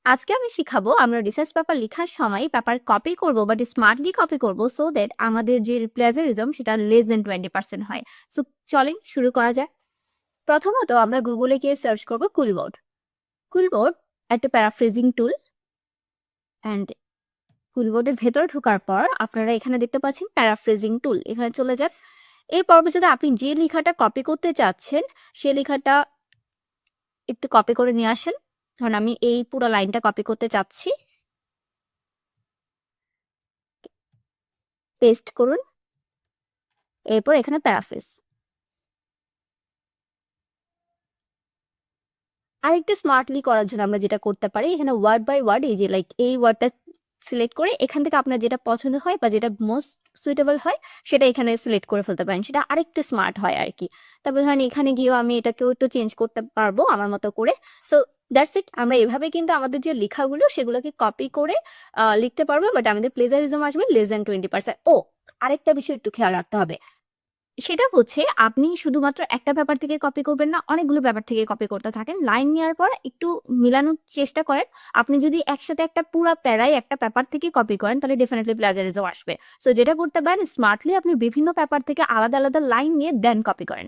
আজকে আমি শিখাবো আমরা রিসার্চ পেপার লেখার সময় পেপার কপি করব বাট স্মার্টলি কপি করব সো দ্যাট আমাদের যে প্লেজারিজম সেটা লেস দেন 20% হয়। সো চলেন শুরু করা যায়। প্রথমত আমরা গুগলে গিয়ে সার্চ করব কুলবোর্ড। কুলবোর্ড একটা প্যারাফ্রেজিং টুল অ্যান্ড কুলবোর্ডের ভেতর ঢোকার পর আপনারা এখানে দেখতে পাচ্ছেন প্যারাফ্রেজিং টুল, এখানে চলে যান। এর পরবর্তীতে আপনি যে লেখাটা কপি করতে চাচ্ছেন সে লেখাটা একটু কপি করে নিয়ে আসেন। কারণ আমি এই পুরো লাইনটা কপি করতে চাচ্ছি। পেস্ট করুন, এরপর এখানে প্যারাফ্রেজ। আরেকটু স্মার্টলি করার জন্য আমরা যেটা করতে পারি, এখানে ওয়ার্ড বাই ওয়ার্ড এই যে লাইক এই ওয়ার্ডটা সিলেক্ট করে এখান থেকে আপনার যেটা পছন্দ হয় বা যেটা মোস্ট সুইটেবল হয় সেটা এখানে সিলেক্ট করে ফেলতে পারেন, সেটা আরেকটু স্মার্ট হয় আর কি। তারপর ধরেন এখানে গিয়েও আমি এটাকেও একটু চেঞ্জ করতে পারবো আমার মতো করে। So that's it. আমরা এভাবে কিন্তু আমাদের যে লেখাগুলো সেগুলোকে কপি করে লিখতে পারবো, বাট আমাদের প্লেজারিজম আসবে লেস দ্যান 20%। ও আরেকটা বিষয় একটু খেয়াল রাখতে হবে, সেটা হচ্ছে আপনি শুধুমাত্র একটা পেপার থেকে কপি করবেন না, অনেকগুলো পেপার থেকে কপি করতে থাকেন। লাইন নেওয়ার পর একটু মিলানোর চেষ্টা করেন। আপনি যদি একসাথে একটা পুরা প্যারায় একটা পেপার থেকে কপি করেন তাহলে ডেফিনেটলি প্লাজারিজম আসবে। সো যেটা করতে পারেন, স্মার্টলি আপনি বিভিন্ন পেপার থেকে আলাদা আলাদা লাইন নিয়ে দেন কপি করেন।